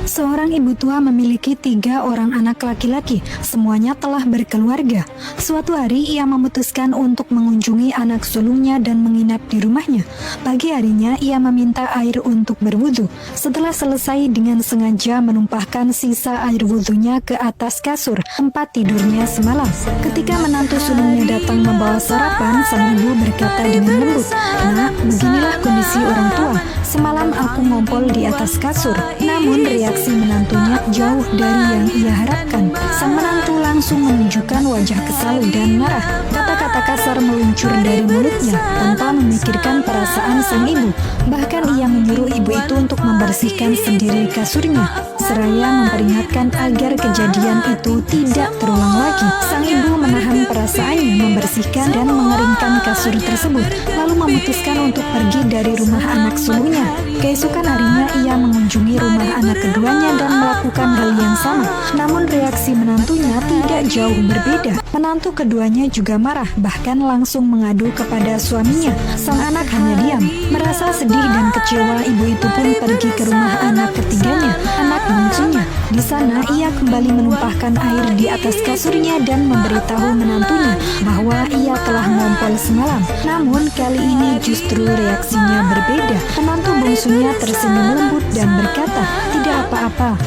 Seorang ibu tua memiliki 3 orang anak laki-laki, semuanya telah berkeluarga. Suatu hari ia memutuskan untuk mengunjungi anak sulungnya dan menginap di rumahnya. Pagi harinya ia meminta air untuk berwudu. Setelah selesai dengan sengaja menumpahkan sisa air wudunya ke atas kasur tempat tidurnya semalam. Ketika menantu sulungnya datang membawa sarapan, sang ibu berkata dengan lembut, "Nak, beginilah kondisi orang tua. Semalam aku ngompol di atas kasur." Namun reaksi menantunya jauh dari yang ia harapkan. Sang menantu langsung menunjukkan wajah kesal dan marah. Kata-kata kasar meluncur dari mulutnya tanpa memikirkan perasaan sang ibu. Bahkan ia menyuruh ibu itu untuk membersihkan sendiri kasurnya, seraya memperingatkan agar kejadian itu tidak terulang lagi. Sang ibu menahan perasaannya, membersihkan dan mengeringkan kasur tersebut, lalu memutuskan untuk pergi dari rumah anak sulungnya. Keesokan harinya ia mengunjungi rumah anak keduanya dan melakukan hal yang sama. Namun reaksi menantunya tidak jauh berbeda. Menantu keduanya juga marah, bahkan langsung mengadu kepada suaminya. Sang anak hanya diam. Merasa sedih dan kecewa, ibu itu pun pergi ke rumah anak ketiganya, anak bungsunya. Di sana ia kembali menumpahkan air di atas kasurnya dan memberitahu menantunya bahwa ia telah ngompol semalam. Namun kali ini justru reaksinya berbeda. Menantu bungsunya tersenyum lembut dan berkata, "Tidak apa-apa,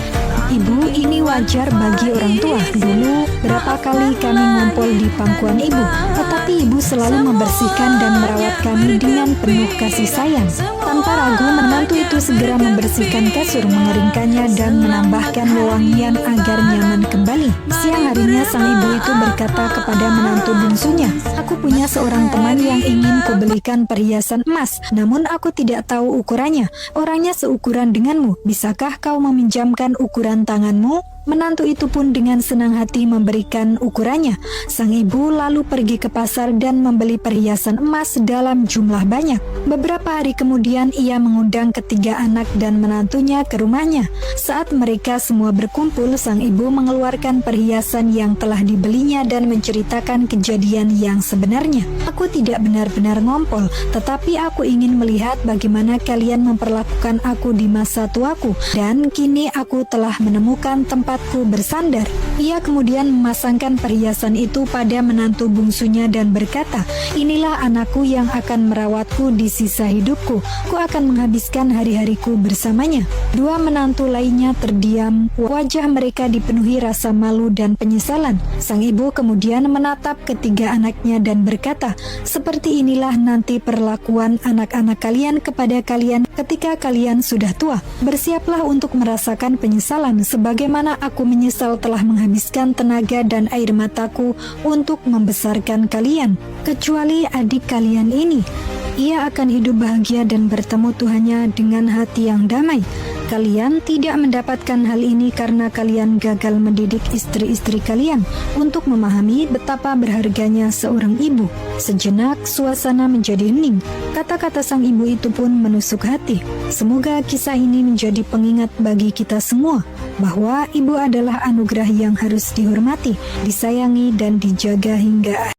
Ibu, ini wajar bagi orang tua. Dulu berapa kali kami ngompol di pangkuan ibu, tetapi ibu selalu membersihkan dan merawat kami dengan penuh kasih sayang." Tanpa ragu, menantu itu segera membersihkan kasur, mengeringkannya dan menambahkan wewangian agar nyaman kembali. Siang harinya sang ibu itu berkata kepada menantu bungsunya, "Aku punya seorang teman yang ingin kubelikan perhiasan emas, namun aku tidak tahu ukurannya. Orangnya seukuran denganmu. Bisakah kau meminjamkan ukuran tanganmu?" Menantu itu pun dengan senang hati memberikan ukurannya. Sang ibu lalu pergi ke pasar dan membeli perhiasan emas dalam jumlah banyak. Beberapa hari kemudian ia mengundang ketiga anak dan menantunya ke rumahnya. Saat mereka semua berkumpul, sang ibu mengeluarkan perhiasan yang telah dibelinya dan menceritakan kejadian yang sebenarnya. "Aku tidak benar-benar ngompol, tetapi aku ingin melihat bagaimana kalian memperlakukan aku di masa tuaku, dan kini aku telah menemukan tempatku bersandar." Ia kemudian memasangkan perhiasan itu pada menantu bungsunya dan berkata, "Inilah anakku yang akan merawatku di sisa hidupku. Ku akan menghabiskan hari-hariku bersamanya." Dua menantu lainnya terdiam, wajah mereka dipenuhi rasa malu dan penyesalan. Sang ibu kemudian menatap ketiga anaknya dan berkata, "Seperti inilah nanti perlakuan anak-anak kalian kepada kalian ketika kalian sudah tua. Bersiaplah untuk merasakan penyesalan sebagaimana aku menyesal telah menghabiskan tenaga dan air mataku untuk membesarkan kalian. Kecuali adik kalian ini, ia akan hidup bahagia dan bertemu Tuhannya dengan hati yang damai. Kalian tidak mendapatkan hal ini karena kalian gagal mendidik istri-istri kalian untuk memahami betapa berharganya seorang ibu." Sejenak suasana menjadi hening. Kata-kata sang ibu itu pun menusuk hati. Semoga kisah ini menjadi pengingat bagi kita semua bahwa ibu adalah anugerah yang harus dihormati, disayangi, dan dijaga hingga akhir.